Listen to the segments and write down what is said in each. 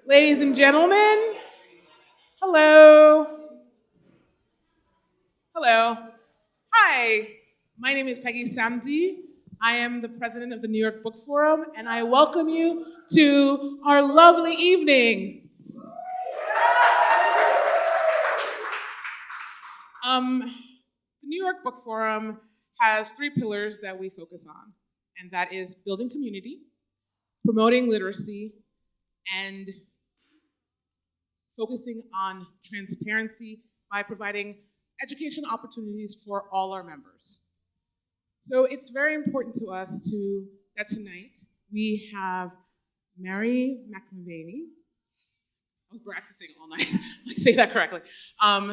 Ladies and gentlemen, hello. Hello. Hi, my name is Peggy Samdi. I am the president of the New York Book Forum, and I welcome you to our lovely evening. The New York Book Forum has 3 pillars that we focus on, and that is building community, promoting literacy, and focusing on transparency by providing educational opportunities for all our members. So it's very important to us that tonight we have Mary McAveney. I was practicing all night, let's say that correctly.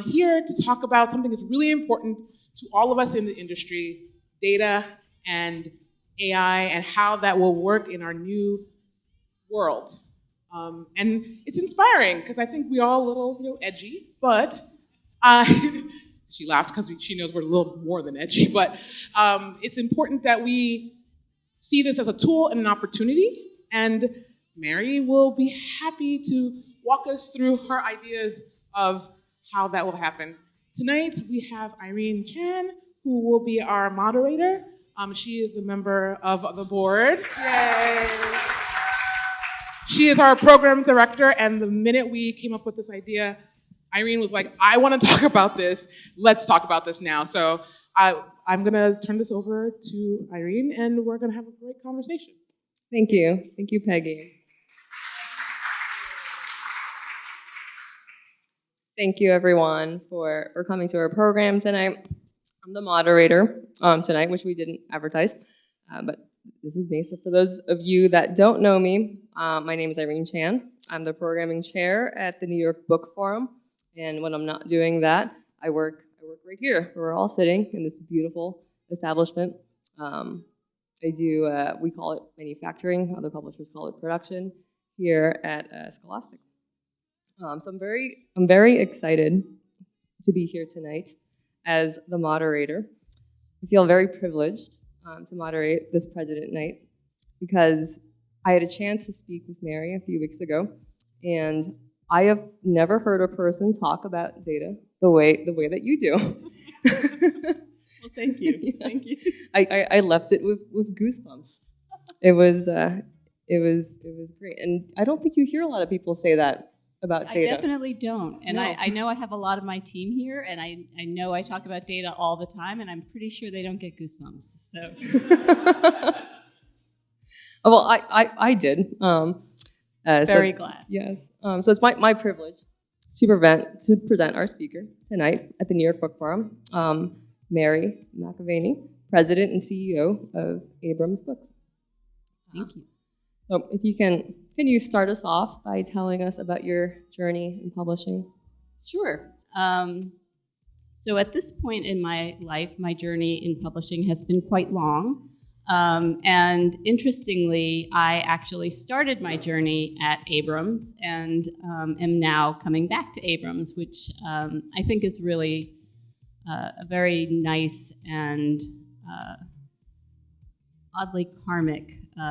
Here to talk about something that's really important to all of us in the industry, data and AI, and how that will work in our new world. And it's inspiring because I think we're all a little, edgy, but she laughs because she knows we're a little more than edgy, but it's important that we see this as a tool and an opportunity, and Mary will be happy to walk us through her ideas of how that will happen. Tonight, we have Irene Chan, who will be our moderator. She is the member of the board. Yay! She is our program director, and the minute we came up with this idea, Irene was like, I want to talk about this. Let's talk about this now. So I'm going to turn this over to Irene, and we're going to have a great conversation. Thank you. Thank you, Peggy. Thank you, everyone, for coming to our program tonight. I'm the moderator tonight, which we didn't advertise, but this is me. So for those of you that don't know me, my name is Irene Chan. I'm the programming chair at the New York Book Forum. And when I'm not doing that, I work right here, where we're all sitting in this beautiful establishment. I do, we call it manufacturing. Other publishers call it production here at Scholastic. So I'm very excited to be here tonight as the moderator. I feel very privileged to moderate this President Night because I had a chance to speak with Mary a few weeks ago, and I have never heard a person talk about data the way that you do. Well, thank you. Yeah. Thank you. I left it with goosebumps. It was great, and I don't think you hear a lot of people say that about data. I definitely don't, and No. I know I have a lot of my team here, and I know I talk about data all the time, and I'm pretty sure they don't get goosebumps. So, well, I did. very glad. Yes. So it's my privilege to present our speaker tonight at the New York Book Forum, Mary McAveney, President and CEO of Abrams Books. Thank you. So if you can you start us off by telling us about your journey in publishing? Sure. So at this point in my life, my journey in publishing has been quite long. And interestingly, I actually started my journey at Abrams and am now coming back to Abrams, which I think is really a very nice and oddly karmic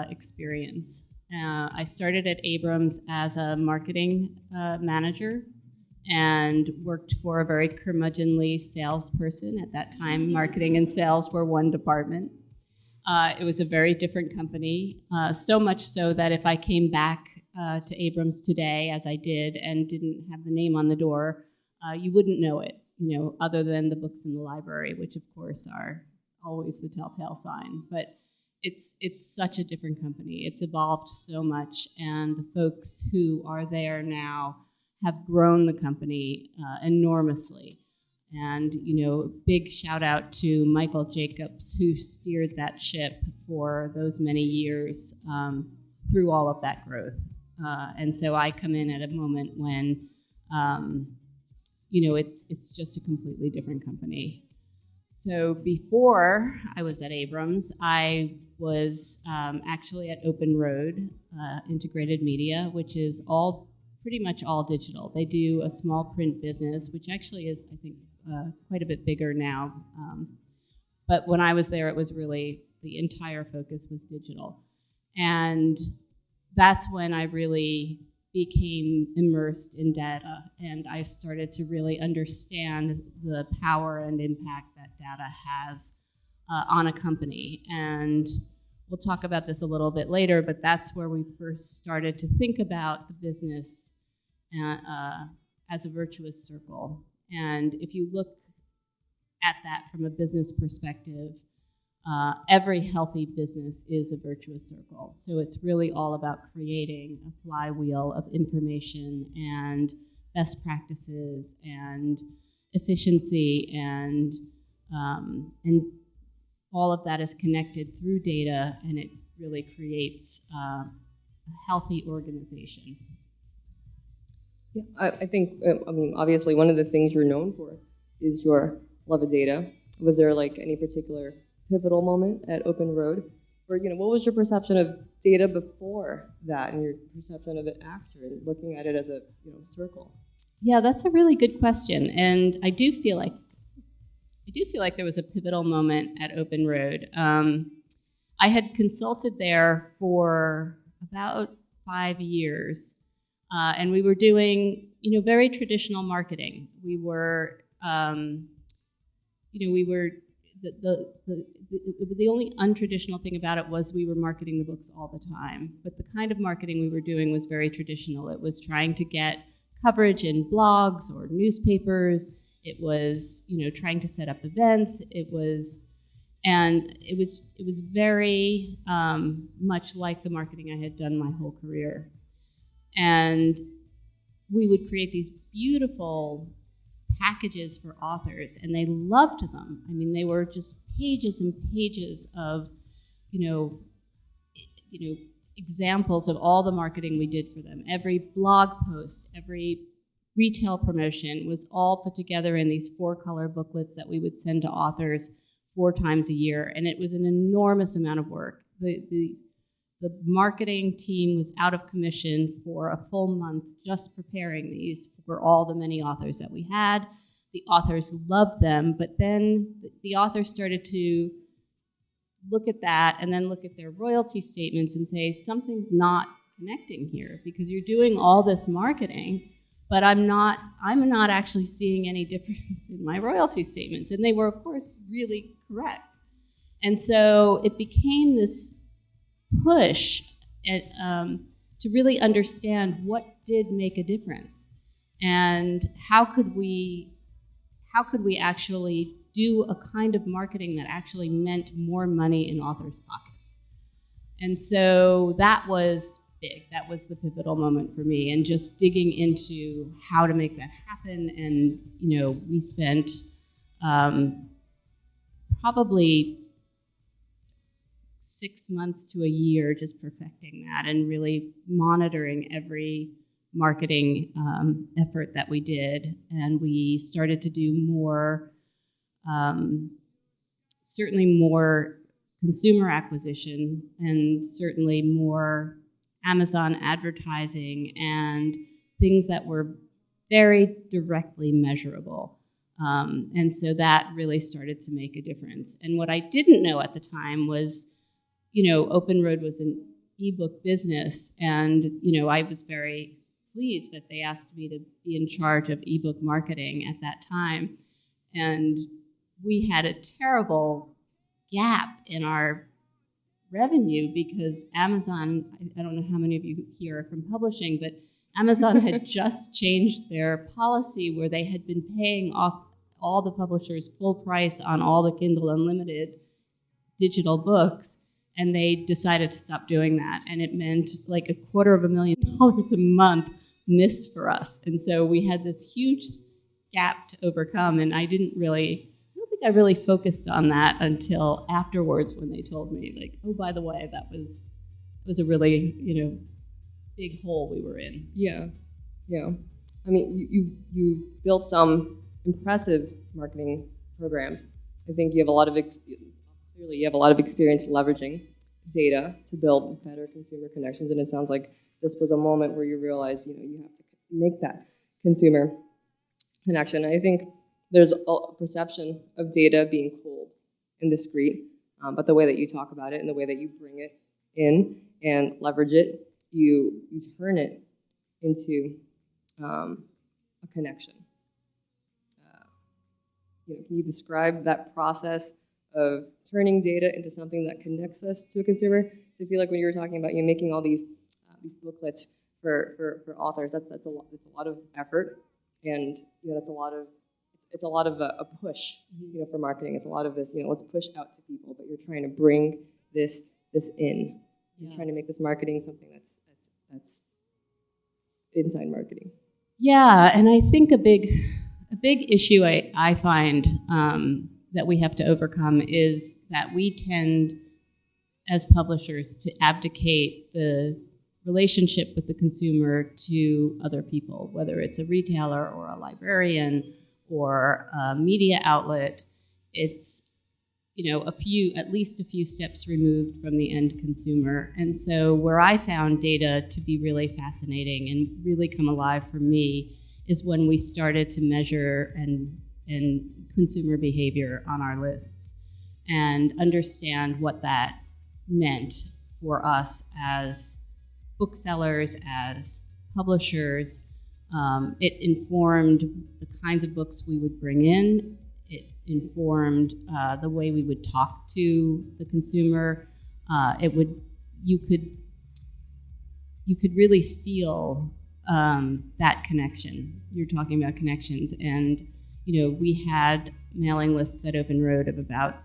experience. I started at Abrams as a marketing manager and worked for a very curmudgeonly salesperson. At that time, marketing and sales were one department. It was a very different company, so much so that if I came back to Abrams today, as I did, and didn't have the name on the door, you wouldn't know it, other than the books in the library, which of course are always the telltale sign. But it's such a different company. It's evolved so much, and the folks who are there now have grown the company enormously. And, big shout out to Michael Jacobs, who steered that ship for those many years through all of that growth. And so I come in at a moment when, it's just a completely different company. So before I was at Abrams, I was actually at Open Road Integrated Media, which is pretty much all digital. They do a small print business, which actually is, I think, quite a bit bigger now. But when I was there, it was really, the entire focus was digital. And that's when I really became immersed in data, and I started to really understand the power and impact that data has on a company. And we'll talk about this a little bit later, but that's where we first started to think about the business as a virtuous circle. And if you look at that from a business perspective, every healthy business is a virtuous circle. So it's really all about creating a flywheel of information and best practices and efficiency, and all of that is connected through data, and it really creates a healthy organization. Yeah, I think, obviously one of the things you're known for is your love of data. Was there like any particular pivotal moment at Open Road? Or, what was your perception of data before that and your perception of it after, and looking at it as a, circle? Yeah, that's a really good question. And I do feel like there was a pivotal moment at Open Road. I had consulted there for about 5 years, and we were doing, very traditional marketing. We were, the only untraditional thing about it was we were marketing the books all the time. But the kind of marketing we were doing was very traditional. It was trying to get coverage in blogs or newspapers. It was, trying to set up events. It was very much like the marketing I had done my whole career. And we would create these beautiful packages for authors, and they loved them. I mean, they were just pages and pages of, examples of all the marketing we did for them. Every blog post, every retail promotion was all put together in these 4-color booklets that we would send to authors 4 times a year, and it was an enormous amount of work. The marketing team was out of commission for a full month just preparing these for all the many authors that we had. The authors loved them, but then the authors started to look at that and then look at their royalty statements and say, something's not connecting here, because you're doing all this marketing, but I'm not actually seeing any difference in my royalty statements. And they were, of course, really correct. And so it became this push to really understand what did make a difference, and how could we actually do a kind of marketing that actually meant more money in authors' pockets. And so that was big. That was the pivotal moment for me, and just digging into how to make that happen. And we spent probably 6 months to a year just perfecting that and really monitoring every marketing effort that we did. And we started to do more, certainly more consumer acquisition, and certainly more Amazon advertising and things that were very directly measurable. And so that really started to make a difference. And what I didn't know at the time was, Open Road was an ebook business, and I was very pleased that they asked me to be in charge of ebook marketing at that time. And we had a terrible gap in our revenue because Amazon, I don't know how many of you here are from publishing, but Amazon had just changed their policy where they had been paying off all the publishers full price on all the Kindle Unlimited digital books. And they decided to stop doing that. And it meant like $250,000 a month miss for us. And so we had this huge gap to overcome. And I don't think I really focused on that until afterwards, when they told me, like, oh, by the way, that was a really, big hole we were in. Yeah. I mean, you built some impressive marketing programs. I think you have a lot of clearly you have a lot of experience leveraging data to build better consumer connections, and it sounds like this was a moment where you realized, you have to make that consumer connection. I think there's a perception of data being cold and discrete, but the way that you talk about it and the way that you bring it in and leverage it, you turn it into a connection. Can you describe that process of turning data into something that connects us to a consumer? So I feel like when you were talking about making all these booklets for authors, that's a lot of effort, and that's a lot of a push for marketing. It's a lot of this let's push out to people, but you're trying to bring this in. You're trying to make this marketing something that's inside marketing. Yeah, and I think a big issue I find that we have to overcome is that we tend, as publishers, to abdicate the relationship with the consumer to other people, whether it's a retailer or a librarian or a media outlet. It's at least a few steps removed from the end consumer. And so where I found data to be really fascinating and really come alive for me is when we started to measure and consumer behavior on our lists and understand what that meant for us as booksellers, as publishers. It informed the kinds of books we would bring in. It informed the way we would talk to the consumer. You could really feel that connection. You're talking about connections, and we had mailing lists at Open Road of about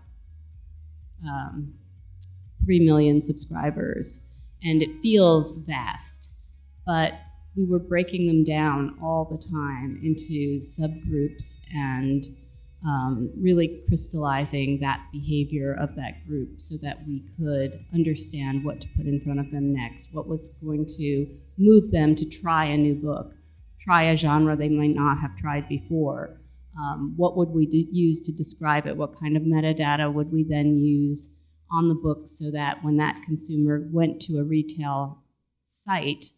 3 million subscribers, and it feels vast, but we were breaking them down all the time into subgroups and really crystallizing that behavior of that group so that we could understand what to put in front of them next, what was going to move them to try a new book, try a genre they might not have tried before. What would we use to describe it? What kind of metadata would we then use on the book so that when that consumer went to a retail site,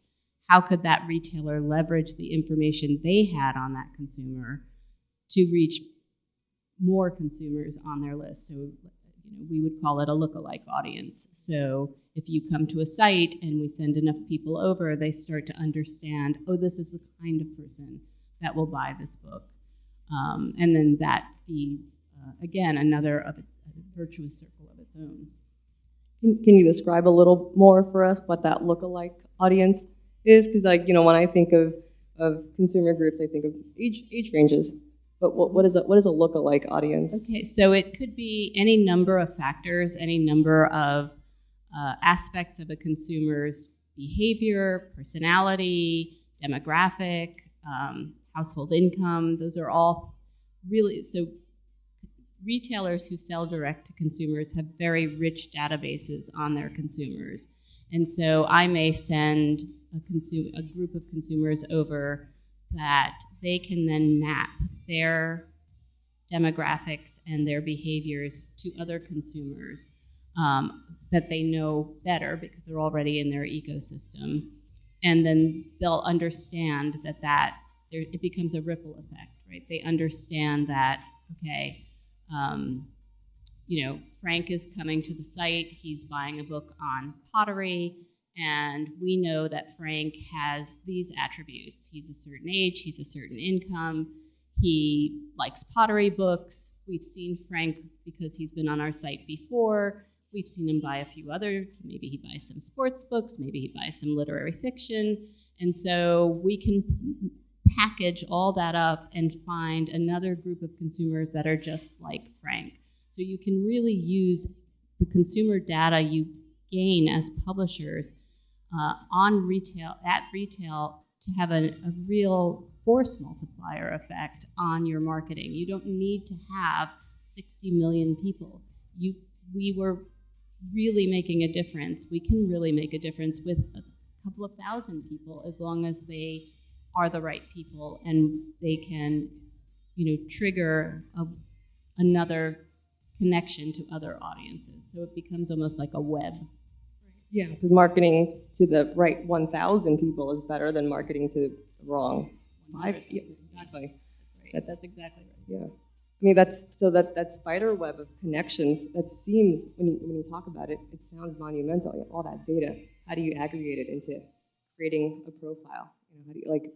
how could that retailer leverage the information they had on that consumer to reach more consumers on their list? So we would call it a lookalike audience. So if you come to a site and we send enough people over, they start to understand, oh, this is the kind of person that will buy this book. And then that feeds, again, a virtuous circle of its own. Can you describe a little more for us what that lookalike audience is? Because when I think of consumer groups, I think of age ranges. But what is a lookalike audience? Okay, so it could be any number of factors, any number of aspects of a consumer's behavior, personality, demographic, household income. Those are all really, so retailers who sell direct to consumers have very rich databases on their consumers. And so I may send a group of consumers over that they can then map their demographics and their behaviors to other consumers that they know better because they're already in their ecosystem. And then they'll understand that it becomes a ripple effect, right? They understand that, okay, Frank is coming to the site, he's buying a book on pottery, and we know that Frank has these attributes. He's a certain age, he's a certain income, he likes pottery books. We've seen Frank because he's been on our site before. We've seen him buy a few other, maybe he buys some sports books, maybe he buys some literary fiction. And so we can package all that up and find another group of consumers that are just like Frank. So you can really use the consumer data you gain as publishers at retail to have a real force multiplier effect on your marketing. You don't need to have 60 million people. We were really making a difference. We can really make a difference with a couple of thousand people as long as they are the right people and they can, trigger another connection to other audiences. So it becomes almost like a web. Yeah, because marketing to the right 1,000 people is better than marketing to the wrong 5. Yeah, exactly. That's right. That's exactly right. Yeah. I mean, that spider web of connections, that seems, when you talk about it, it sounds monumental. All that data, how do you aggregate it into creating a profile? How do you, like,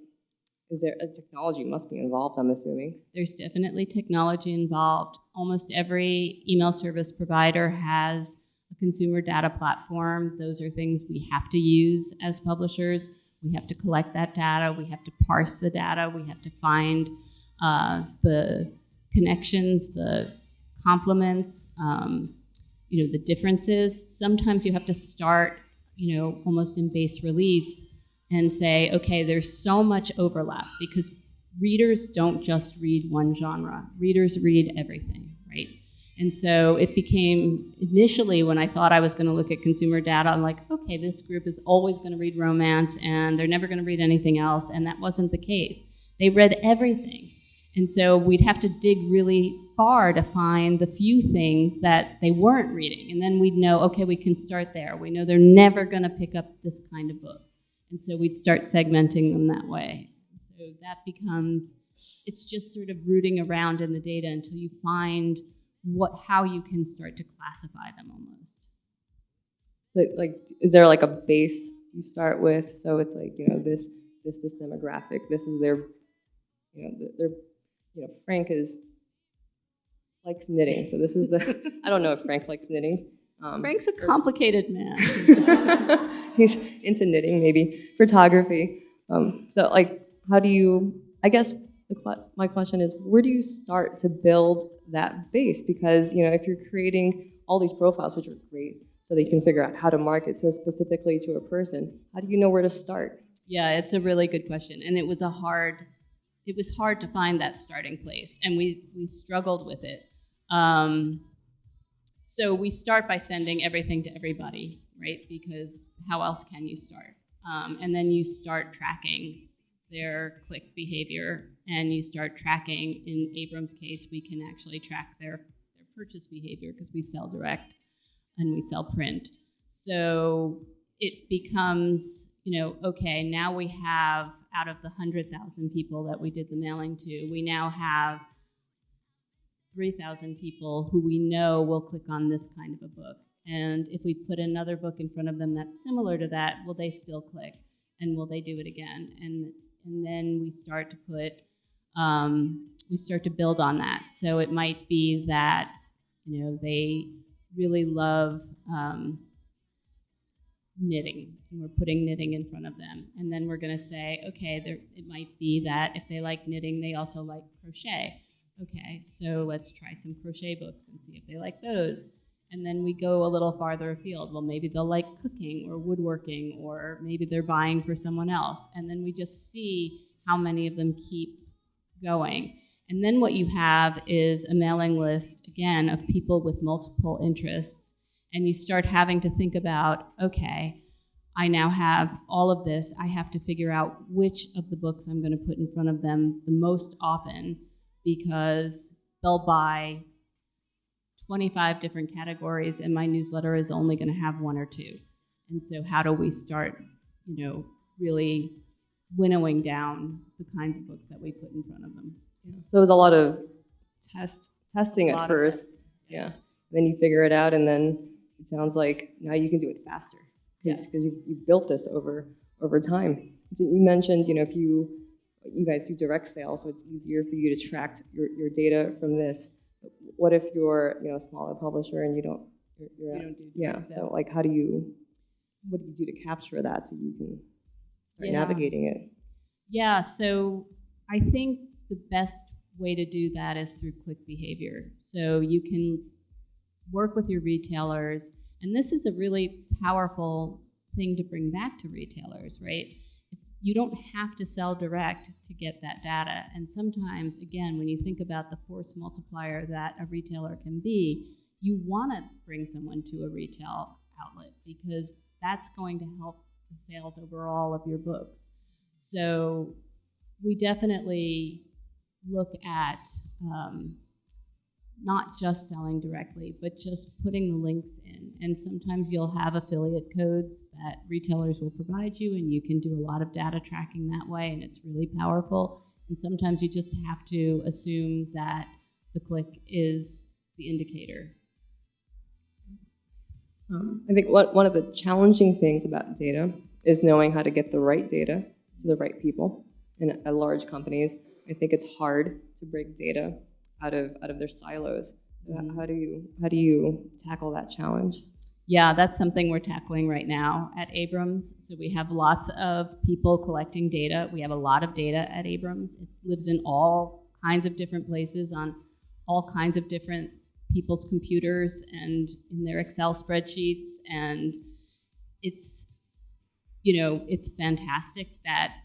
is there a technology must be involved, I'm assuming? There's definitely technology involved. Almost every email service provider has a consumer data platform. Those are things we have to use as publishers. We have to collect that data. We have to parse the data. We have to find the connections, the complements, the differences. Sometimes you have to start, almost in bas relief and say, okay, there's so much overlap because readers don't just read one genre. Readers read everything, right? And so it became, initially when I thought I was going to look at consumer data, I'm like, okay, this group is always going to read romance and they're never going to read anything else, and that wasn't the case. They read everything. And so we'd have to dig really far to find the few things that they weren't reading. And then we'd know, okay, we can start there. We know they're never going to pick up this kind of book. And so we'd start segmenting them that way. So that becomes, it's just sort of rooting around in the data until you find how you can start to classify them almost. Like, is there like a base you start with? So it's like, this demographic, this is their, Frank likes knitting. So this is I don't know if Frank likes knitting. Frank's a complicated man. He's into knitting, maybe photography. So like, how do you, I guess my question is, where do you start to build that base? Because, if you're creating all these profiles, which are great, so that you can figure out how to market so specifically to a person, how do you know where to start? Yeah, it's a really good question. And it was hard to find that starting place, and we struggled with it. So we start by sending everything to everybody, right? Because how else can you start? And then you start tracking their click behavior, and you start tracking, in Abrams' case, we can actually track their purchase behavior because we sell direct and we sell print. So it becomes, okay, now we have, out of the 100,000 people that we did the mailing to, we now have 3,000 people who we know will click on this kind of a book. And if we put another book in front of them that's similar to that, will they still click? And will they do it again? And then we start to build on that. So it might be that, they really love knitting, and we're putting knitting in front of them. And then we're going to say, okay, it might be that if they like knitting, they also like crochet. Okay, so let's try some crochet books and see if they like those. And then we go a little farther afield. Well, maybe they'll like cooking or woodworking, or maybe they're buying for someone else. And then we just see how many of them keep going. And then what you have is a mailing list, again, of people with multiple interests. And you start having to think about, okay, I now have all of this. I have to figure out which of the books I'm going to put in front of them the most often, because they'll buy 25 different categories, and my newsletter is only going to have one or two. And so how do we start, really winnowing down the kinds of books that we put in front of them? Yeah. So it was a lot of testing at first. Yeah. Then you figure it out, and then it sounds like now you can do it faster because you built this over time. So you mentioned, if you guys do direct sales, so it's easier for you to track your data from this. What if you're, a smaller publisher and you don't do direct sales? So like, what do you do to capture that so you can start navigating it? Yeah, so I think the best way to do that is through click behavior. So you can work with your retailers, and this is a really powerful thing to bring back to retailers, right? You don't have to sell direct to get that data. And sometimes, again, when you think about the force multiplier that a retailer can be, you want to bring someone to a retail outlet because that's going to help the sales overall of your books. So we definitely look at not just selling directly, but just putting the links in. And sometimes you'll have affiliate codes that retailers will provide you, and you can do a lot of data tracking that way, and it's really powerful. And sometimes you just have to assume that the click is the indicator. I think one of the challenging things about data is knowing how to get the right data to the right people. And at large companies, I think it's hard to break data out of their silos. So how do you tackle that challenge? Yeah, that's something we're tackling right now at Abrams. So we have lots of people collecting data. We have a lot of data at Abrams. It lives in all kinds of different places on all kinds of different people's computers and in their Excel spreadsheets. And it's, it's fantastic that,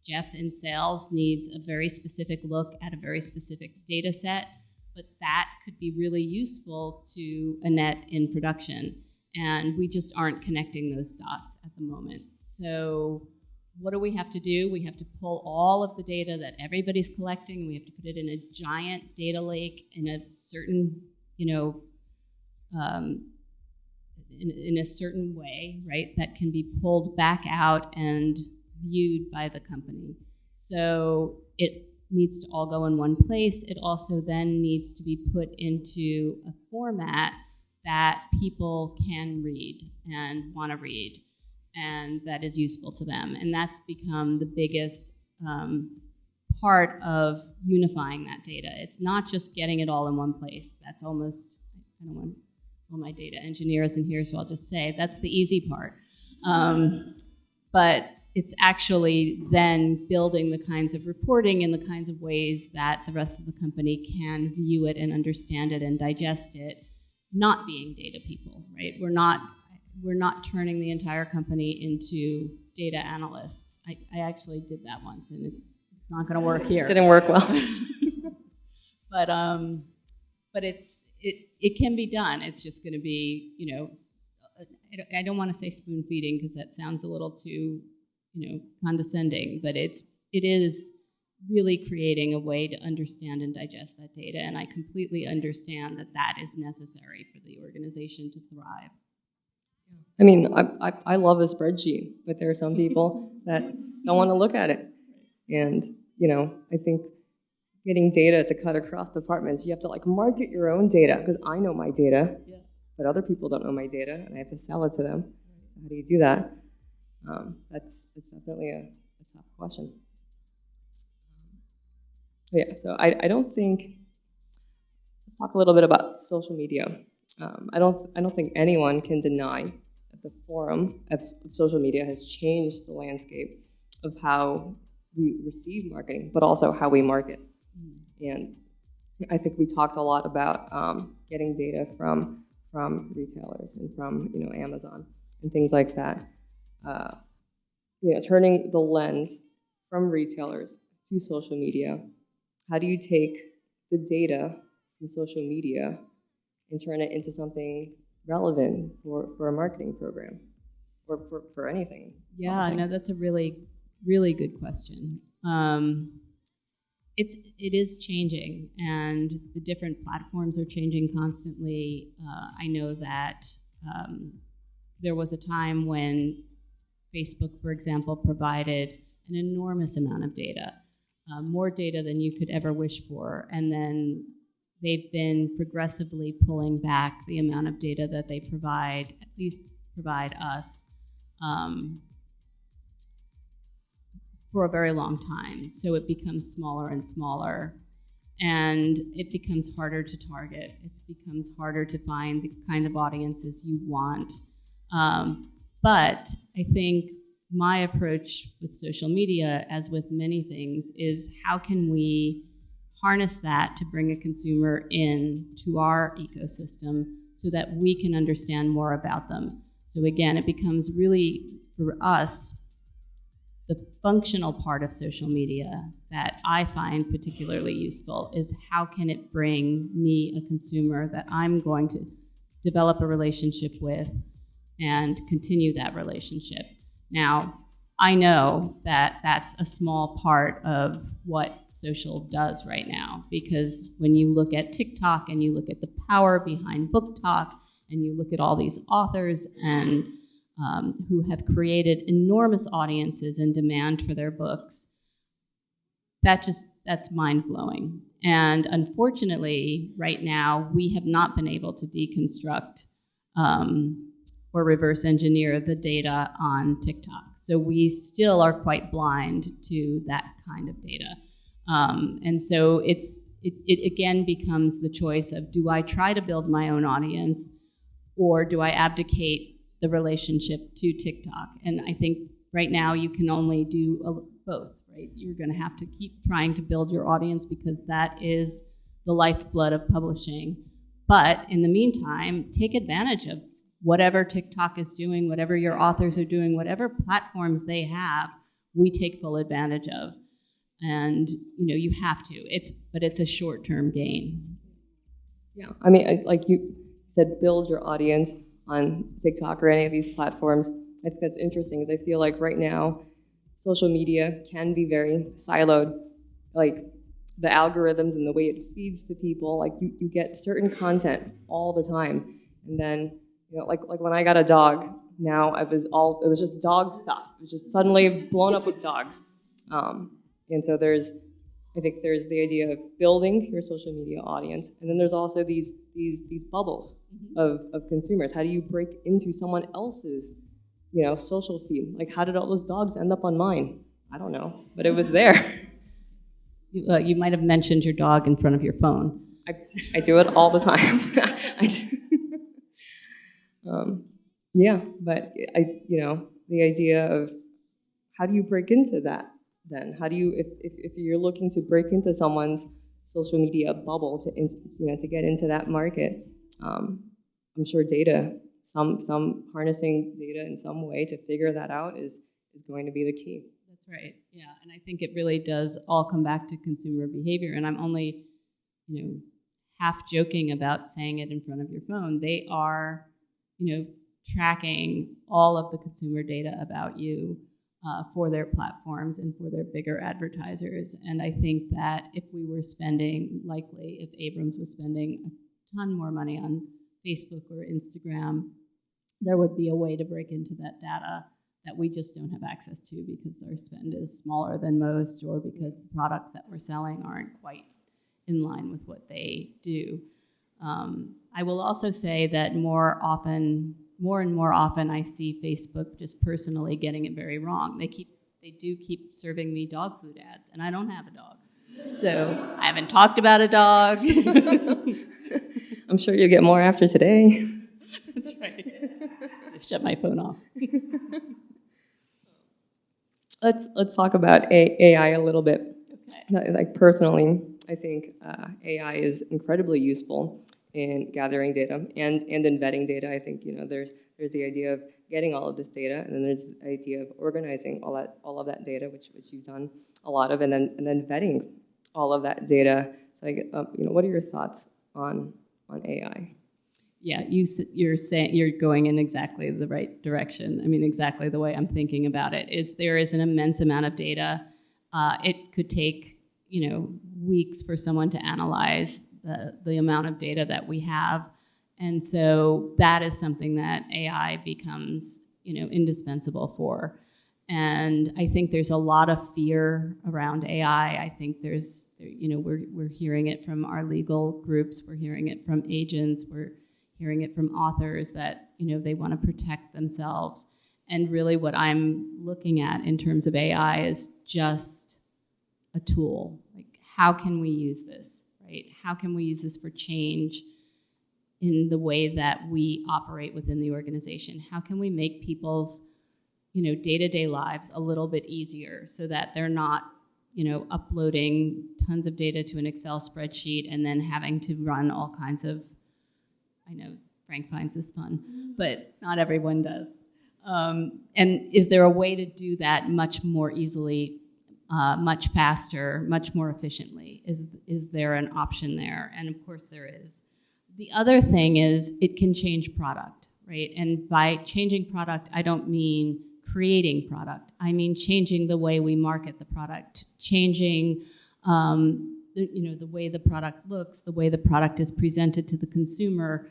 Jeff in sales needs a very specific look at a very specific data set, but that could be really useful to Annette in production. And we just aren't connecting those dots at the moment. So what do we have to do? We have to pull all of the data that everybody's collecting. We have to put it in a giant data lake in a certain, in a certain way, right, that can be pulled back out and viewed by the company. So it needs to all go in one place. It also then needs to be put into a format that people can read and want to read, and that is useful to them. And that's become the biggest part of unifying that data. It's not just getting it all in one place. That's almost, I don't want all my data engineers in here, so I'll just say that's the easy part. But it's actually then building the kinds of reporting in the kinds of ways that the rest of the company can view it and understand it and digest it, not being data people, right? We're not turning the entire company into data analysts. I actually did that once, and it's not going to work here. It didn't work well. But it can be done. It's just going to be, I don't want to say spoon feeding because that sounds a little too condescending, but it is really creating a way to understand and digest that data, and I completely understand that is necessary for the organization to thrive. I mean, I love a spreadsheet, but there are some people that don't want to look at it. And, I think getting data to cut across departments, you have to market your own data, because I know my data, but other people don't know my data, and I have to sell it to them. So how do you do that? It's definitely a tough question. So I don't think, let's talk a little bit about social media. I don't think anyone can deny that the forum of social media has changed the landscape of how we receive marketing, but also how we market. And I think we talked a lot about getting data from retailers and from Amazon and things like that. Turning the lens from retailers to social media. How do you take the data from social media and turn it into something relevant for a marketing program or for anything? Yeah, no, that's a really, really good question. It is changing, and the different platforms are changing constantly. I know that there was a time when Facebook, for example, provided an enormous amount of data, more data than you could ever wish for, and then they've been progressively pulling back the amount of data that they provide, at least provide us, for a very long time. So it becomes smaller and smaller, and it becomes harder to target. It becomes harder to find the kind of audiences you want. But I think my approach with social media, as with many things, is how can we harness that to bring a consumer in to our ecosystem so that we can understand more about them. So again, it becomes really, for us, the functional part of social media that I find particularly useful is how can it bring me, a consumer, that I'm going to develop a relationship with and continue that relationship. Now, I know that that's a small part of what social does right now, because when you look at TikTok and you look at the power behind Book Talk and you look at all these authors and who have created enormous audiences and demand for their books, that's mind-blowing. And unfortunately, right now, we have not been able to deconstruct or reverse engineer the data on TikTok. So we still are quite blind to that kind of data. And so it again becomes the choice of, do I try to build my own audience, or do I abdicate the relationship to TikTok? And I think right now you can only do both, right? You're going to have to keep trying to build your audience because that is the lifeblood of publishing. But in the meantime, take advantage of whatever TikTok is doing, whatever your authors are doing, whatever platforms they have, we take full advantage of. And you have to. But it's a short-term gain. Yeah, I mean, like you said, build your audience on TikTok or any of these platforms. I think that's interesting, because I feel like right now, social media can be very siloed. Like the algorithms and the way it feeds to people, like you get certain content all the time, and then like when I got a dog, now it was just dog stuff. It was just suddenly blown up with dogs. And so I think there's the idea of building your social media audience, and then there's also these bubbles of consumers. How do you break into someone else's social feed? Like, how did all those dogs end up on mine? I don't know, but it was there. You might have mentioned your dog in front of your phone. I do it all the time. Yeah, but the idea of how do you break into that then? How do you, if you're looking to break into someone's social media bubble to get into that market, I'm sure data, some harnessing data in some way to figure that out is going to be the key. That's right. Yeah, and I think it really does all come back to consumer behavior. And I'm only, half joking about saying it in front of your phone. They are, tracking all of the consumer data about you for their platforms and for their bigger advertisers. And I think that if Abrams was spending a ton more money on Facebook or Instagram, there would be a way to break into that data that we just don't have access to because our spend is smaller than most, or because the products that we're selling aren't quite in line with what they do. I will also say that more and more often I see Facebook just personally getting it very wrong. They do keep serving me dog food ads, and I don't have a dog. So I haven't talked about a dog. I'm sure you'll get more after today. That's right. I shut my phone off. Let's talk about AI a little bit. Okay. Like personally, I think AI is incredibly useful in gathering data and in vetting data. I think there's the idea of getting all of this data, and then there's the idea of organizing all of that data, which you've done a lot of, and then vetting all of that data. So what are your thoughts on AI? Yeah, you're going in exactly the right direction. I mean, exactly the way I'm thinking about it is there is an immense amount of data. It could take weeks for someone to analyze the amount of data that we have, and so that is something that AI becomes indispensable for. And I think there's a lot of fear around AI. I think we're hearing it from our legal groups, we're hearing it from agents, we're hearing it from authors that they want to protect themselves. And really what I'm looking at in terms of AI is just a tool. Like, how can we use this, right? How can we use this for change in the way that we operate within the organization? How can we make people's day-to-day lives a little bit easier so that they're not uploading tons of data to an Excel spreadsheet and then having to run all kinds of, I know Frank finds this fun, but not everyone does. And is there a way to do that much more easily, much faster, much more efficiently? Is there an option there? And of course there is. The other thing is it can change product, right? And by changing product, I don't mean creating product. I mean changing the way we market the product, changing the way the product looks, the way the product is presented to the consumer.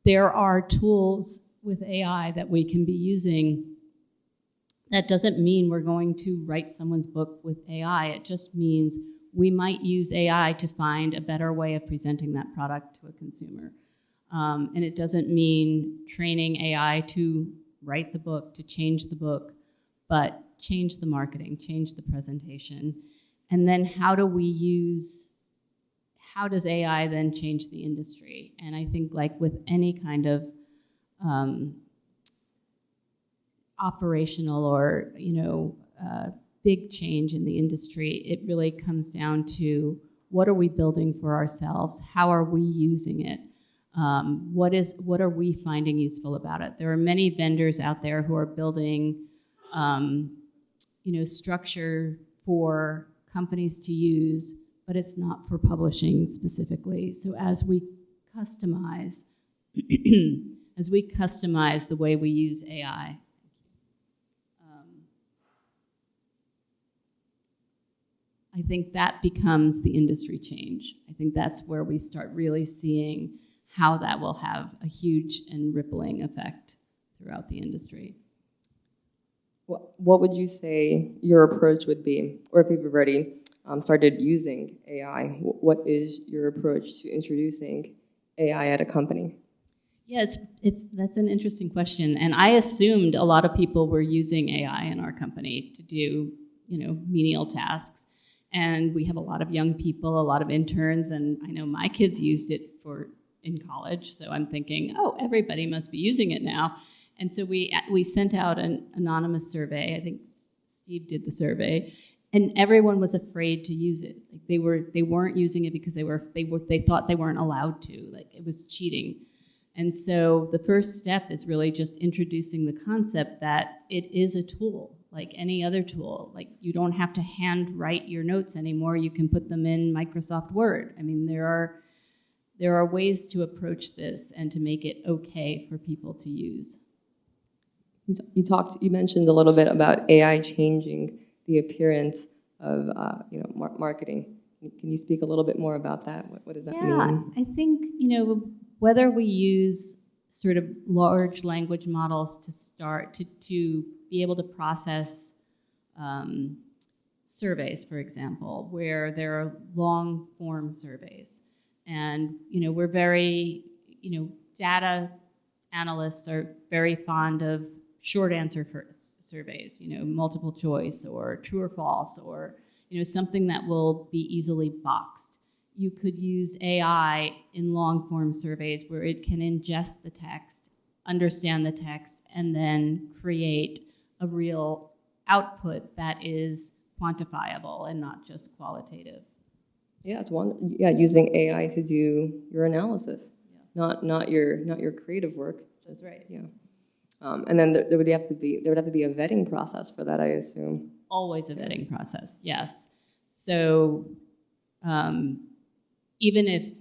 There are tools with AI that we can be using. That doesn't mean we're going to write someone's book with AI. It just means we might use AI to find a better way of presenting that product to a consumer. And it doesn't mean training AI to write the book, to change the book, but change the marketing, change the presentation. And then how does AI then change the industry? And I think like with any kind of operational or, big change in the industry, it really comes down to what are we building for ourselves? How are we using it? What are we finding useful about it? There are many vendors out there who are building, structure for companies to use, but it's not for publishing specifically. So as we customize, the way we use AI, I think that becomes the industry change. I think that's where we start really seeing how that will have a huge and rippling effect throughout the industry. What would you say your approach would be? Or if you've already started using AI, what is your approach to introducing AI at a company? Yeah, that's an interesting question. And I assumed a lot of people were using AI in our company to do, menial tasks. And we have a lot of young people, a lot of interns, and I know my kids used it in college, so I'm thinking, oh, everybody must be using it now. And so we sent out an anonymous survey. I think Steve did the survey, and everyone was afraid to use it. Like they weren't using it because they thought they weren't allowed to. Like it was cheating. And so the first step is really just introducing the concept that it is a tool, like any other tool. Like you don't have to hand write your notes anymore. You can put them in Microsoft Word. I mean, there are ways to approach this and to make it okay for people to use. You mentioned a little bit about AI changing the appearance of marketing. Can you speak a little bit more about that? What does that mean? Yeah, I think whether we use sort of large language models to start to be able to process surveys, for example, where there are long form surveys. And, we're very, data analysts are very fond of short answer surveys, multiple choice or true or false or, something that will be easily boxed. You could use AI in long form surveys where it can ingest the text, understand the text, and then create a real output that is quantifiable and not just qualitative. Yeah, using AI to do your analysis, not your creative work. That's right. Yeah, and then there would have to be a vetting process for that, I assume. Always a vetting process, yes. So even if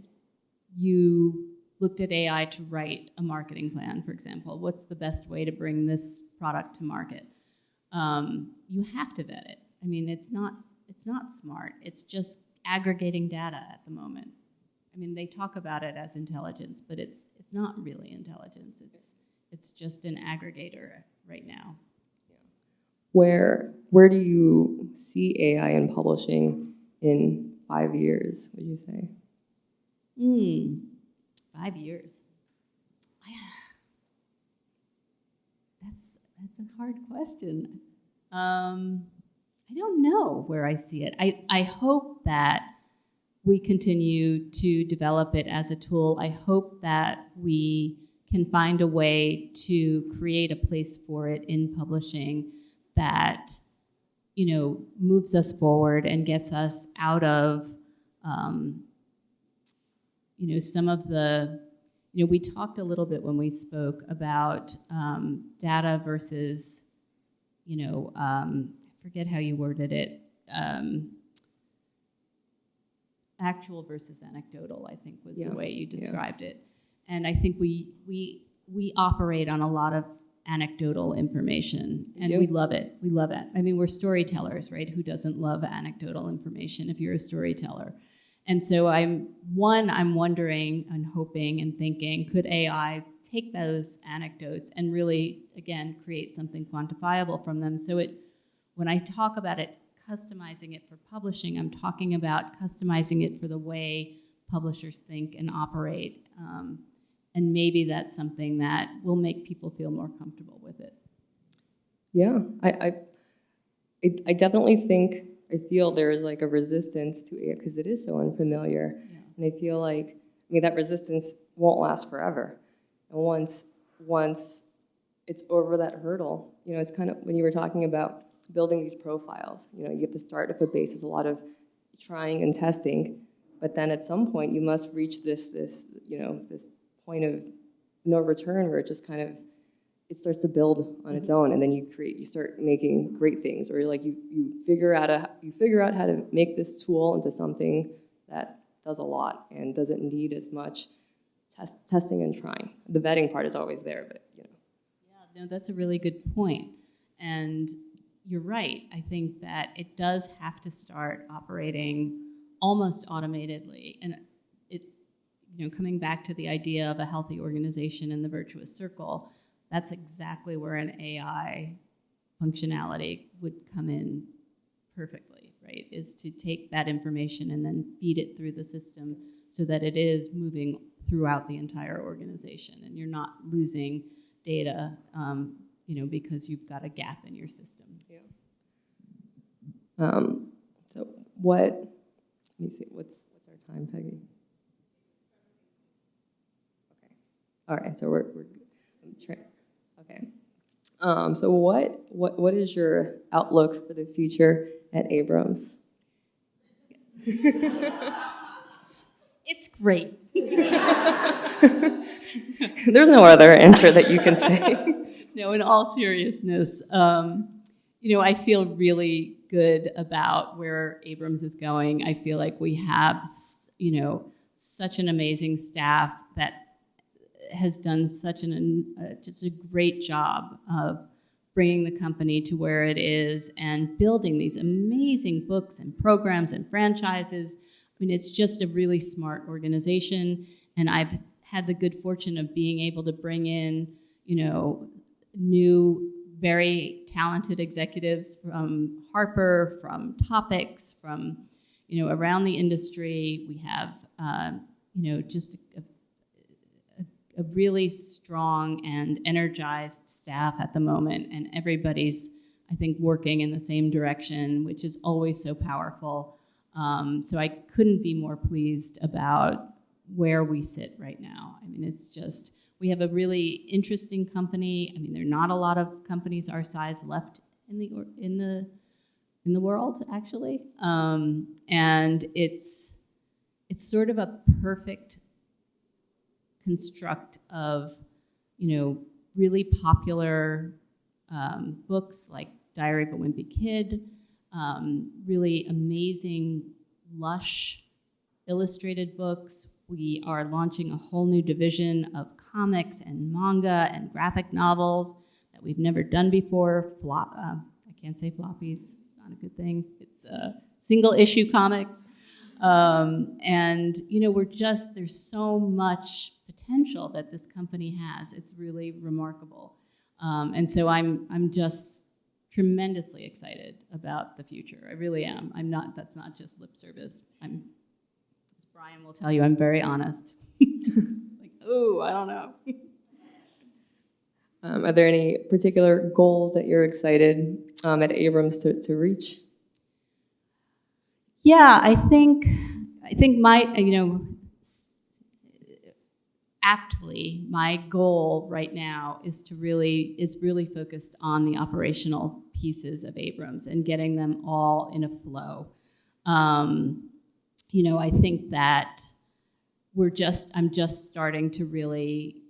you looked at AI to write a marketing plan, for example, what's the best way to bring this product to market? You have to vet it. I mean, it's not smart. It's just aggregating data at the moment. I mean, they talk about it as intelligence, but it's not really intelligence. It's just an aggregator right now. Where do you see AI in publishing in 5 years, would you say? 5 years. That's a hard question. I don't know where I see it. I hope that we continue to develop it as a tool. I hope that we can find a way to create a place for it in publishing that, moves us forward and gets us out of, some of the, we talked a little bit when we spoke about data versus, I forget how you worded it, actual versus anecdotal, I think was the way you described it. And I think we operate on a lot of anecdotal information, and we love it. We love it. I mean, we're storytellers, right? Who doesn't love anecdotal information if you're a storyteller? And so I'm wondering and hoping and thinking, could AI take those anecdotes and really, again, create something quantifiable from them? So when I talk about it, customizing it for publishing, I'm talking about customizing it for the way publishers think and operate. And maybe that's something that will make people feel more comfortable with it. Yeah, I definitely think, I feel there's like a resistance to it because it is so unfamiliar. Yeah. And I feel like, that resistance won't last forever. And once it's over that hurdle, it's kind of, when you were talking about building these profiles, you have to start with a basis, a lot of trying and testing, but then at some point you must reach this point of no return where it just kind of, it starts to build on its own, and then you start making great things, or like you figure out how to make this tool into something that does a lot and doesn't need as much testing and trying. The vetting part is always there, but Yeah, no, that's a really good point. And you're right. I think that it does have to start operating almost automatedly. And it, coming back to the idea of a healthy organization and the virtuous circle, that's exactly where an AI functionality would come in perfectly, right? Is to take that information and then feed it through the system so that it is moving throughout the entire organization and you're not losing data, because you've got a gap in your system. Yeah. So let me see, what's our time, Peggy? Okay. All right, so we're okay. So what is your outlook for the future at Abrams? It's great. There's no other answer that you can say. No, in all seriousness, I feel really good about where Abrams is going. I feel like we have, such an amazing staff that has done such just a great job of bringing the company to where it is and building these amazing books and programs and franchises. It's just a really smart organization, and I've had the good fortune of being able to bring in, new, very talented executives from Harper, from Topics, from, around the industry. We have, just a really strong and energized staff at the moment, and everybody's, I think, working in the same direction, which is always so powerful. So I couldn't be more pleased about where we sit right now. It's just, we have a really interesting company. There are not a lot of companies our size left in the world, actually, and it's sort of a perfect construct of, really popular books like Diary of a Wimpy Kid, really amazing, lush illustrated books. We are launching a whole new division of comics and manga and graphic novels that we've never done before. I can't say floppies, it's not a good thing. It's single issue comics. And, there's so much potential that this company has. It's really remarkable. And so I'm just tremendously excited about the future. I really am. That's not just lip service. As Brian will tell you, I'm very honest. It's like, I don't know. Are there any particular goals that you're excited at Abrams to reach? Yeah, I think my, aptly, my goal right now is really focused on the operational pieces of Abrams and getting them all in a flow. I think that I'm just starting to really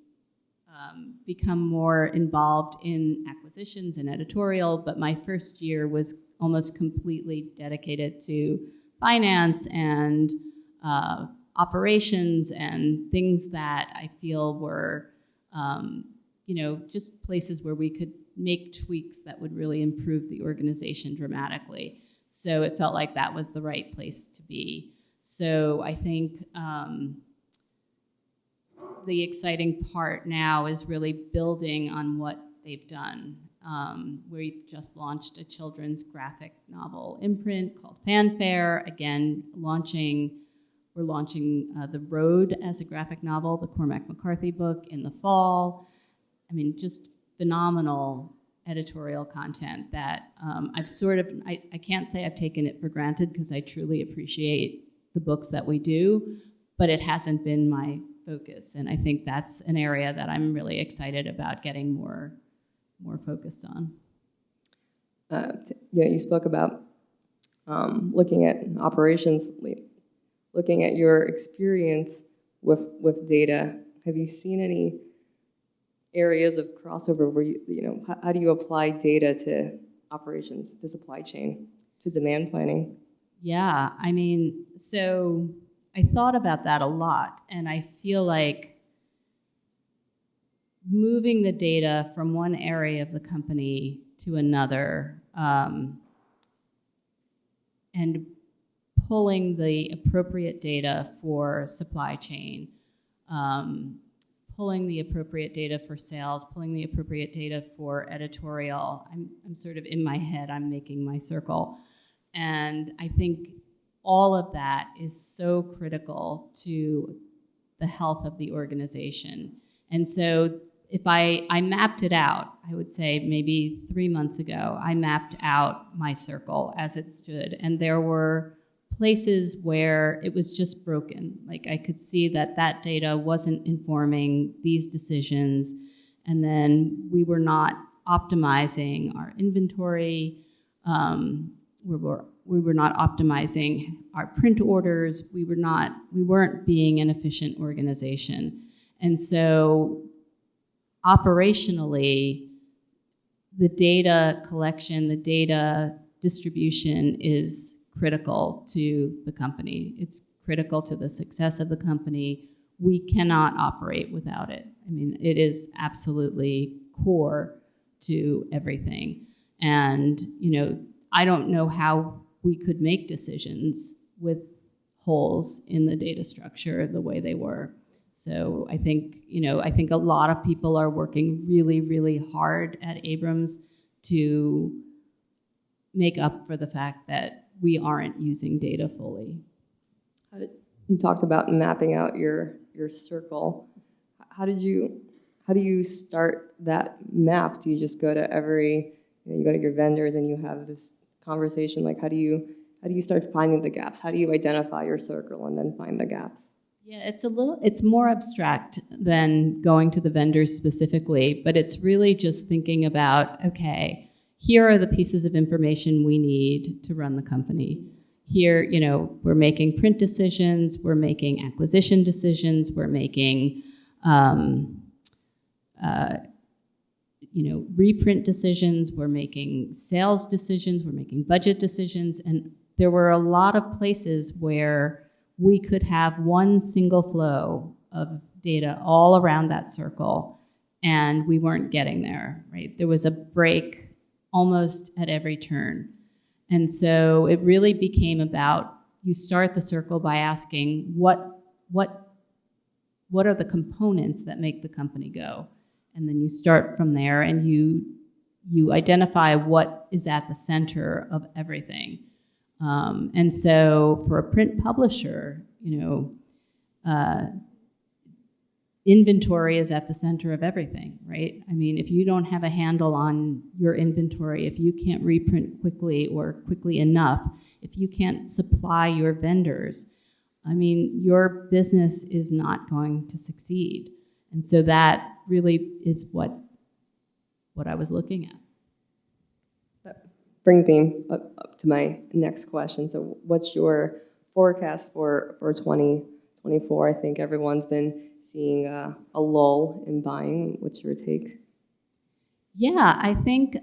become more involved in acquisitions and editorial, but my first year was almost completely dedicated to finance and operations and things that I feel were, just places where we could make tweaks that would really improve the organization dramatically. So it felt like that was the right place to be. So I think the exciting part now is really building on what they've done. We've just launched a children's graphic novel imprint called Fanfare, again, launching We're launching The Road as a graphic novel, the Cormac McCarthy book, in the fall. I mean, just phenomenal editorial content that I can't say I've taken it for granted because I truly appreciate the books that we do, but it hasn't been my focus. And I think that's an area that I'm really excited about getting more focused on. You spoke about looking at operations, looking at your experience with data. Have you seen any areas of crossover where how do you apply data to operations, to supply chain, to demand planning? Yeah, I mean, so I thought about that a lot, and I feel like moving the data from one area of the company to another, and pulling the appropriate data for supply chain, pulling the appropriate data for sales, pulling the appropriate data for editorial. I'm sort of in my head, I'm making my circle. And I think all of that is so critical to the health of the organization. And so if I mapped it out, I would say maybe 3 months ago, I mapped out my circle as it stood. And there were places where it was just broken. Like I could see that data wasn't informing these decisions. And then we were not optimizing our inventory. We were not optimizing our print orders. We weren't being an efficient organization. And so operationally, the data collection, the data distribution is critical to the company. It's critical to the success of the company. We cannot operate without it. I mean, it is absolutely core to everything. And, I don't know how we could make decisions with holes in the data structure the way they were. So I think a lot of people are working really, really hard at Abrams to make up for the fact that we aren't using data fully. You talked about mapping out your circle. How do you start that map? Do you just go to you go to your vendors and you have this conversation? Like how do you start finding the gaps? How do you identify your circle and then find the gaps? Yeah, it's more abstract than going to the vendors specifically, but it's really just thinking about, okay, here are the pieces of information we need to run the company. Here, we're making print decisions, we're making acquisition decisions, we're making reprint decisions, we're making sales decisions, we're making budget decisions, and there were a lot of places where we could have one single flow of data all around that circle, and we weren't getting there, right? There was a break almost at every turn. And so it really became about, you start the circle by asking, what are the components that make the company go? And then you start from there and you identify what is at the center of everything. And so for a print publisher, inventory is at the center of everything, right? I mean, if you don't have a handle on your inventory, if you can't reprint quickly or quickly enough, if you can't supply your vendors, I mean, your business is not going to succeed. And so that really is what I was looking at. That brings me up to my next question. So what's your forecast for 2024? I think everyone's been seeing a lull in buying. What's your take? Yeah, I think,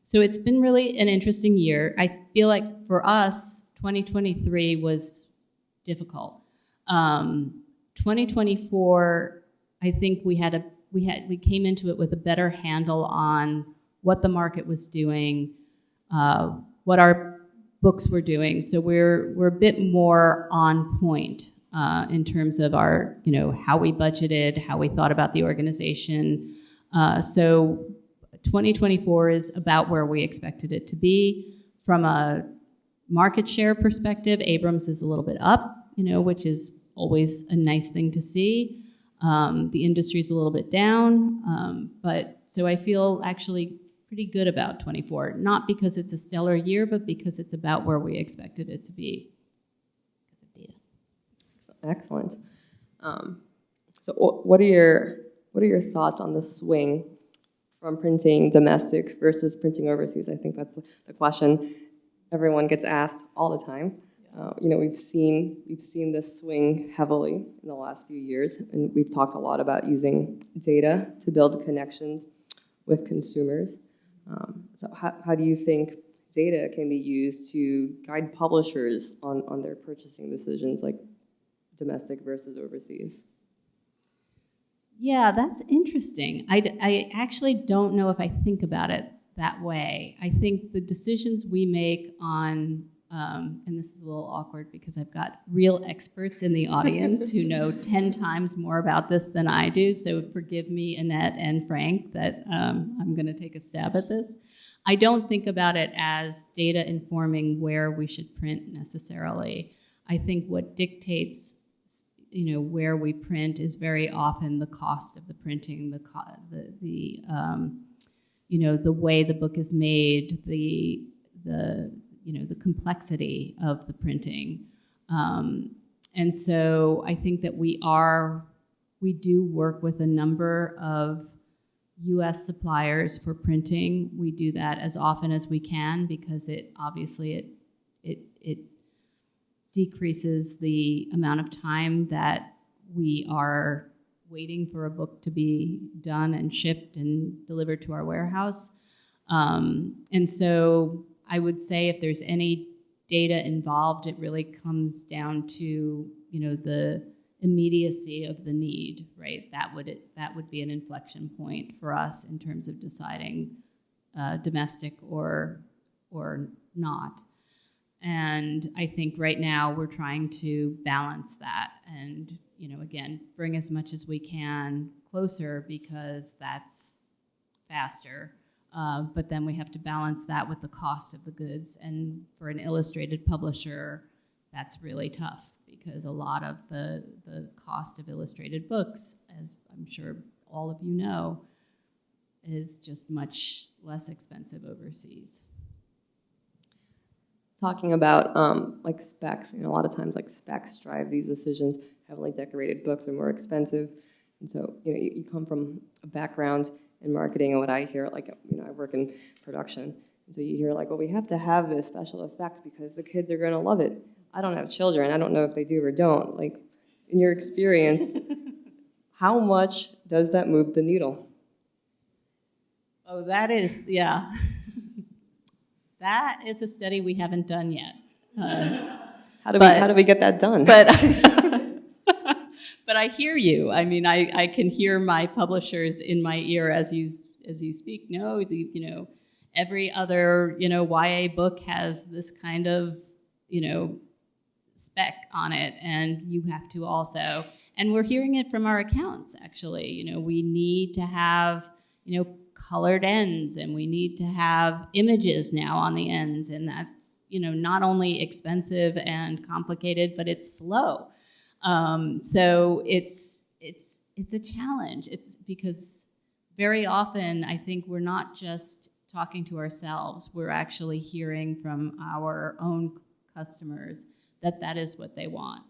so it's been really an interesting year. I feel like for us, 2023 was difficult. 2024, I think we came into it with a better handle on what the market was doing, what our books were doing. So we're a bit more on point in terms of our, how we budgeted, how we thought about the organization. So 2024 is about where we expected it to be. From a market share perspective, Abrams is a little bit up. which is always a nice thing to see. The industry's a little bit down, but so I feel actually pretty good about 24, not because it's a stellar year, but because it's about where we expected it to be because of data. Excellent. So what are your thoughts on the swing from printing domestic versus printing overseas? I think that's the question everyone gets asked all the time. We've seen this swing heavily in the last few years, and we've talked a lot about using data to build connections with consumers. So how do you think data can be used to guide publishers on their purchasing decisions, like domestic versus overseas? Yeah, that's interesting. I actually don't know if I think about it that way. I think the decisions we make on, and this is a little awkward because I've got real experts in the audience who know 10 times more about this than I do, so forgive me, Annette and Frank, that I'm going to take a stab at this. I don't think about it as data informing where we should print necessarily. I think what dictates where we print is very often the cost of the printing, the way the book is made, the complexity of the printing. And so I think that we do work with a number of U.S. suppliers for printing. We do that as often as we can because it decreases the amount of time that we are waiting for a book to be done and shipped and delivered to our warehouse. And so I would say if there's any data involved, it really comes down to the immediacy of the need, right? That would be an inflection point for us in terms of deciding domestic or not. And I think right now we're trying to balance that and, again, bring as much as we can closer because that's faster. But then we have to balance that with the cost of the goods. And for an illustrated publisher, that's really tough because a lot of the cost of illustrated books, as I'm sure all of you know, is just much less expensive overseas. Talking about like specs, a lot of times like specs drive these decisions. Heavily decorated books are more expensive, and so you come from a background in marketing, and what I hear, I work in production, and so you hear well, we have to have this special effects because the kids are going to love it. I don't have children. I don't know if they do or don't. In your experience, how much does that move the needle? Oh, that is, yeah. That is a study we haven't done yet. How do we get that done? But I hear you. I mean, I can hear my publishers in my ear as you speak. No, every other YA book has this kind of spec on it, and you have to also. And we're hearing it from our accounts. Actually, we need to have colored ends, and we need to have images now on the ends, and that's not only expensive and complicated, but it's slow. So it's a challenge. It's because very often I think we're not just talking to ourselves, we're actually hearing from our own customers that is what they want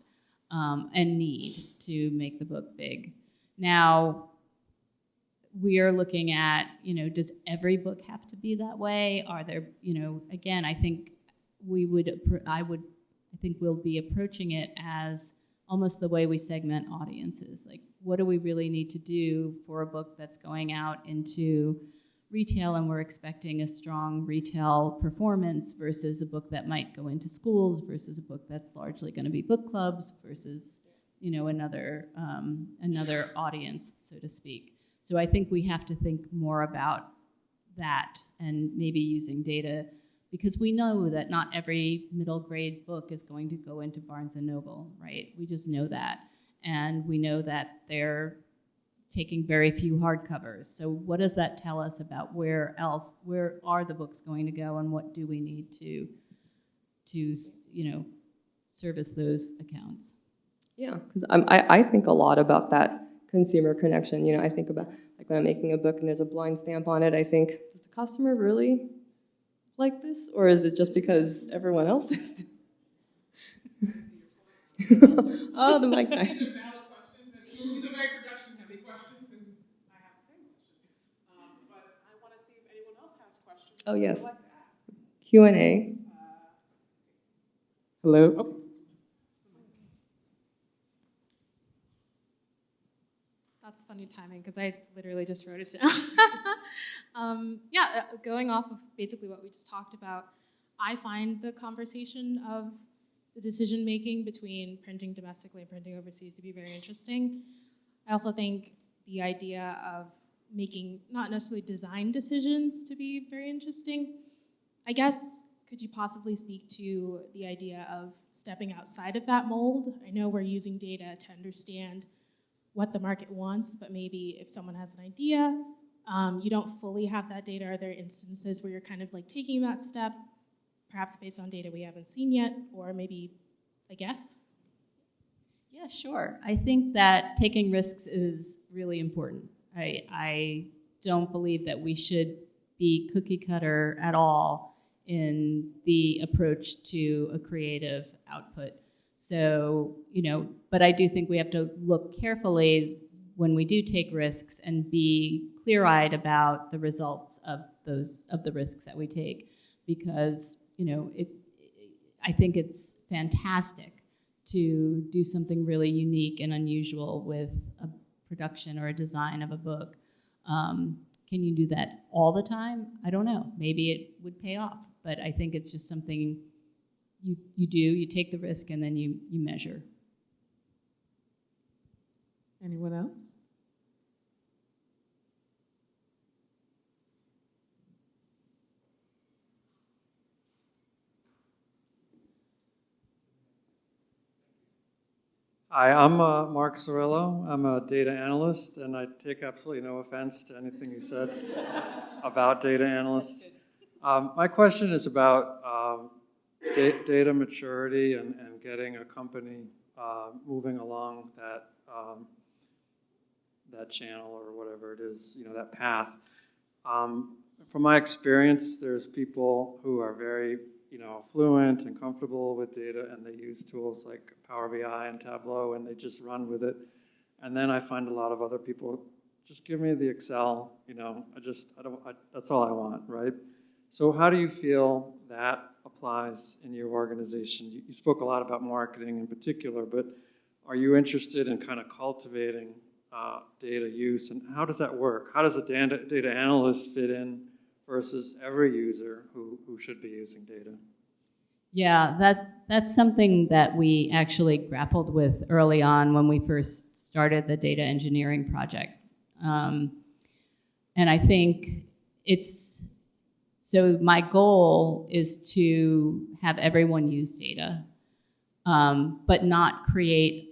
and need to make the book big. Now, we are looking at, does every book have to be that way? Are there, again, I think we'll be approaching it as almost the way we segment audiences. What do we really need to do for a book that's going out into retail and we're expecting a strong retail performance versus a book that might go into schools versus a book that's largely going to be book clubs versus, another audience, so to speak. So I think we have to think more about that and maybe using data because we know that not every middle grade book is going to go into Barnes & Noble, right? We just know that. And we know that they're taking very few hardcovers. So what does that tell us about where are the books going to go and what do we need to service those accounts. Yeah, because I think a lot about that consumer connection. I think about, like, when I'm making a book and there's a blind stamp on it, I think, does the customer really like this? Or is it just because everyone else is? Oh, the mic guy. These are valid questions, and these are very production-heavy questions, and I have the same question. But I want to see if anyone else has questions. Oh, yes. Q&A. Hello? Okay. That's funny timing, because I literally just wrote it down. Going off of basically what we just talked about, I find the conversation of the decision-making between printing domestically and printing overseas to be very interesting. I also think the idea of making not necessarily design decisions to be very interesting. I guess, could you possibly speak to the idea of stepping outside of that mold? I know we're using data to understand what the market wants, but maybe if someone has an idea, you don't fully have that data. Are there instances where you're kind of like taking that step, perhaps based on data we haven't seen yet, or maybe a guess? Yeah, sure. I think that taking risks is really important. I don't believe that we should be cookie cutter at all in the approach to a creative output. So, but I do think we have to look carefully when we do take risks and be clear-eyed about the results of the risks that we take, because I think it's fantastic to do something really unique and unusual with a production or a design of a book. Can you do that all the time? I don't know. Maybe it would pay off, but I think it's just something you take the risk, and then you measure. Anyone else? Hi, I'm Mark Cirillo. I'm a data analyst, and I take absolutely no offense to anything you said about data analysts. My question is about data maturity and getting a company moving along that channel or whatever it is, that path. From my experience, there's people who are very fluent and comfortable with data, and they use tools like Power BI and Tableau, and they just run with it. And then I find a lot of other people, just give me the Excel, that's all I want, right? So how do you feel that applies in your organization? You spoke a lot about marketing in particular, but are you interested in kind of cultivating data use, and how does that work? How does a data analyst fit in versus every user who should be using data? Yeah, that's something that we actually grappled with early on when we first started the data engineering project. And I think so my goal is to have everyone use data, but not create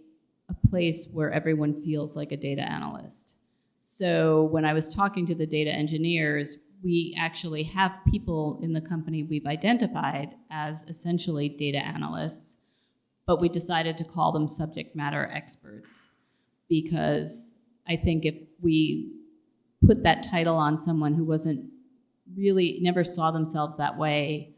a place where everyone feels like a data analyst. So when I was talking to the data engineers, we actually have people in the company we've identified as essentially data analysts, but we decided to call them subject matter experts, because I think if we put that title on someone who never saw themselves that way,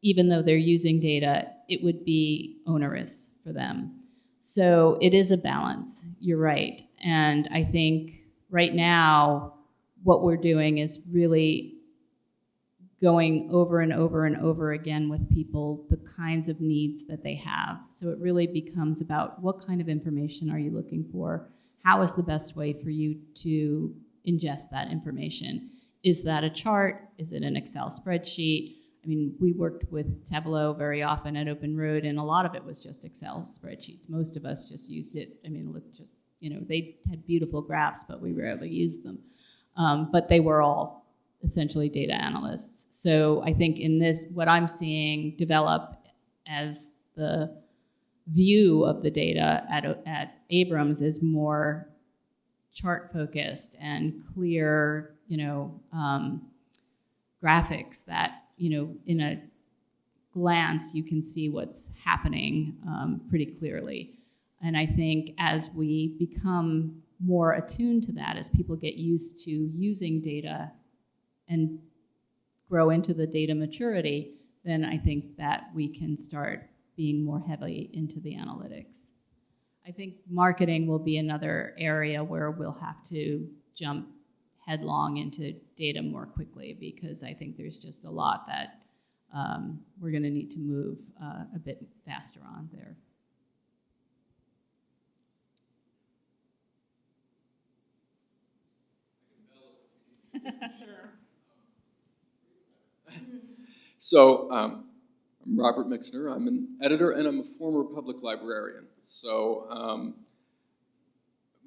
even though they're using data, it would be onerous for them. So it is a balance, you're right. And I think right now, what we're doing is really going over and over and over again with people the kinds of needs that they have. So it really becomes about what kind of information are you looking for? How is the best way for you to ingest that information? Is that a chart? Is it an Excel spreadsheet? I mean, we worked with Tableau very often at Open Road, and a lot of it was just Excel spreadsheets. Most of us just used it. I mean, they had beautiful graphs, but we rarely used them. But they were all essentially data analysts. So I think in this, what I'm seeing develop as the view of the data at Abrams is more chart-focused and clear, graphics that, in a glance, you can see what's happening pretty clearly. And I think as we become more attuned to that, as people get used to using data and grow into the data maturity, then I think that we can start being more heavily into the analytics. I think marketing will be another area where we'll have to jump headlong into data more quickly, because I think there's just a lot that we're going to need to move a bit faster on there. So I'm Robert Mixner. I'm an editor and I'm a former public librarian. So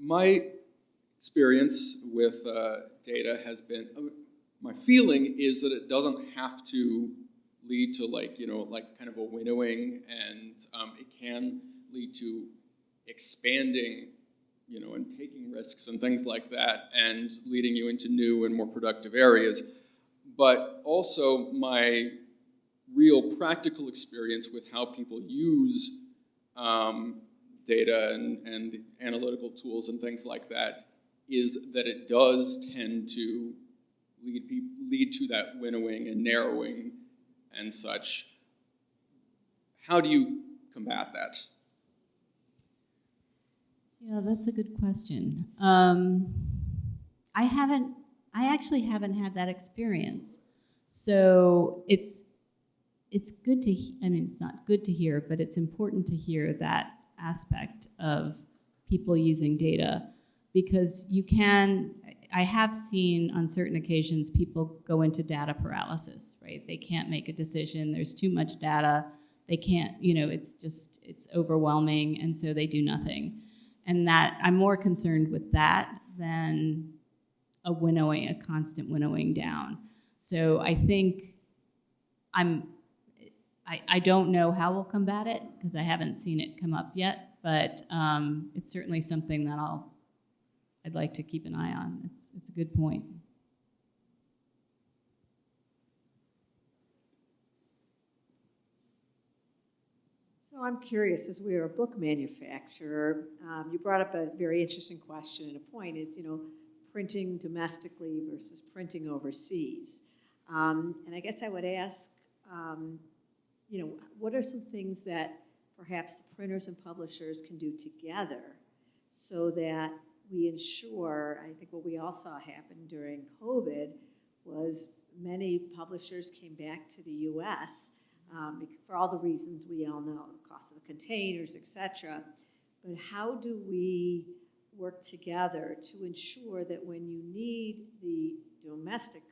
my experience with data has been, my feeling is that it doesn't have to lead to like kind of a winnowing, and it can lead to expanding, and taking risks and things like that, and leading you into new and more productive areas. But also my real practical experience with how people use data and analytical tools and things like that is that it does tend to lead to that winnowing and narrowing and such. How do you combat that? Yeah, that's a good question. I actually haven't had that experience. So it's good to, it's not good to hear, but it's important to hear that aspect of people using data, because I have seen on certain occasions people go into data paralysis, right? They can't make a decision, there's too much data, they can't, it's overwhelming, and so they do nothing. And that, I'm more concerned with that than a constant winnowing down. So I think I don't know how we'll combat it, because I haven't seen it come up yet, but it's certainly something that I'd like to keep an eye on. It's a good point. So I'm curious, as we are a book manufacturer, you brought up a very interesting question, and a point is, printing domestically versus printing overseas. And I guess I would ask, what are some things that perhaps the printers and publishers can do together so that we ensure, I think what we all saw happen during COVID was many publishers came back to the U.S. For all the reasons we all know, the cost of the containers, etc. But how do we work together to ensure that when you need the domestic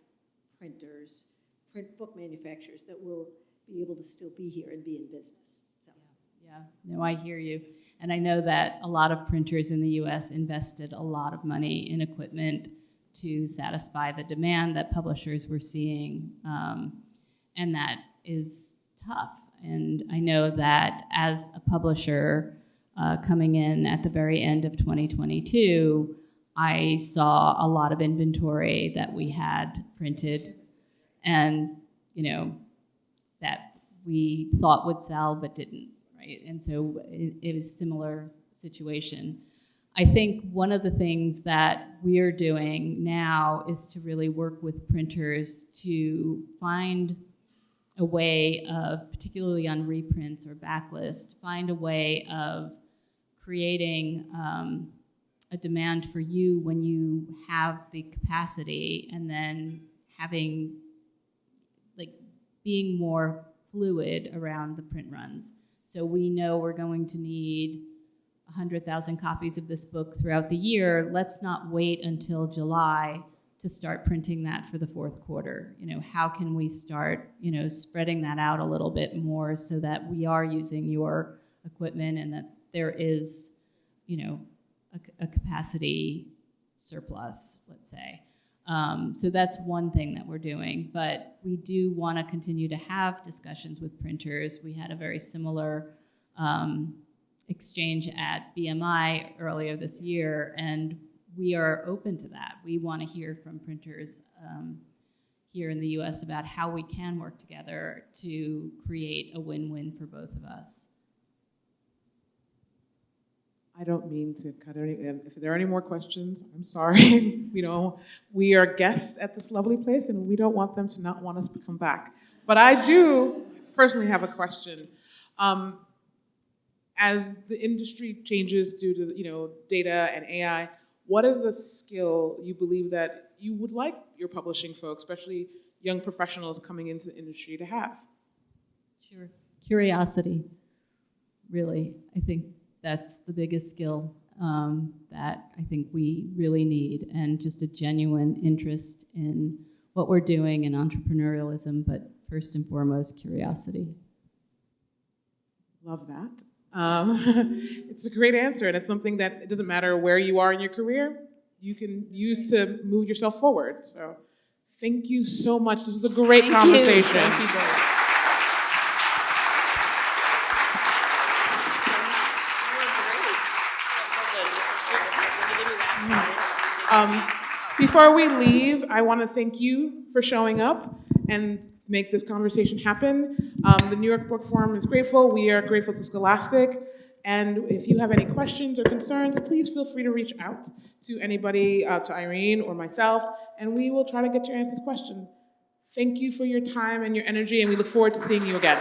printers, print book manufacturers, that will be able to still be here and be in business? So. Yeah, no, I hear you. And I know that a lot of printers in the U.S. invested a lot of money in equipment to satisfy the demand that publishers were seeing, and that is tough. And I know that as a publisher coming in at the very end of 2022, I saw a lot of inventory that we had printed and, that we thought would sell but didn't, right? And so it was a similar situation. I think one of the things that we're doing now is to really work with printers to find a way of, particularly on reprints or backlist, find a way of creating a demand for you when you have the capacity, and then having, being more fluid around the print runs. So we know we're going to need 100,000 copies of this book throughout the year. Let's not wait until July to start printing that for the fourth quarter. How can we start, spreading that out a little bit more so that we are using your equipment and that there is, a capacity surplus, let's say. So that's one thing that we're doing, but we do want to continue to have discussions with printers. We had a very similar exchange at BMI earlier this year, and we are open to that. We want to hear from printers, here in the US about how we can work together to create a win-win for both of us. I don't mean to cut any, and if there are any more questions, I'm sorry. We are guests at this lovely place, and we don't want them to not want us to come back. But I do personally have a question. As the industry changes due to data and AI, what is the skill you believe that you would like your publishing folks, especially young professionals coming into the industry, to have? Sure. Curiosity, really. I think that's the biggest skill that I think we really need, and just a genuine interest in what we're doing and entrepreneurialism, but first and foremost, curiosity. Love that. It's a great answer, and it's something that it doesn't matter where you are in your career, you can use to move yourself forward. So thank you so much. This was a great conversation. Thank you both. Before we leave, I want to thank you for showing up and make this conversation happen. The New York Book Forum is grateful. We are grateful to Scholastic. And if you have any questions or concerns, please feel free to reach out to anybody, to Irene or myself, and we will try to get your answers questions. Thank you for your time and your energy, and we look forward to seeing you again.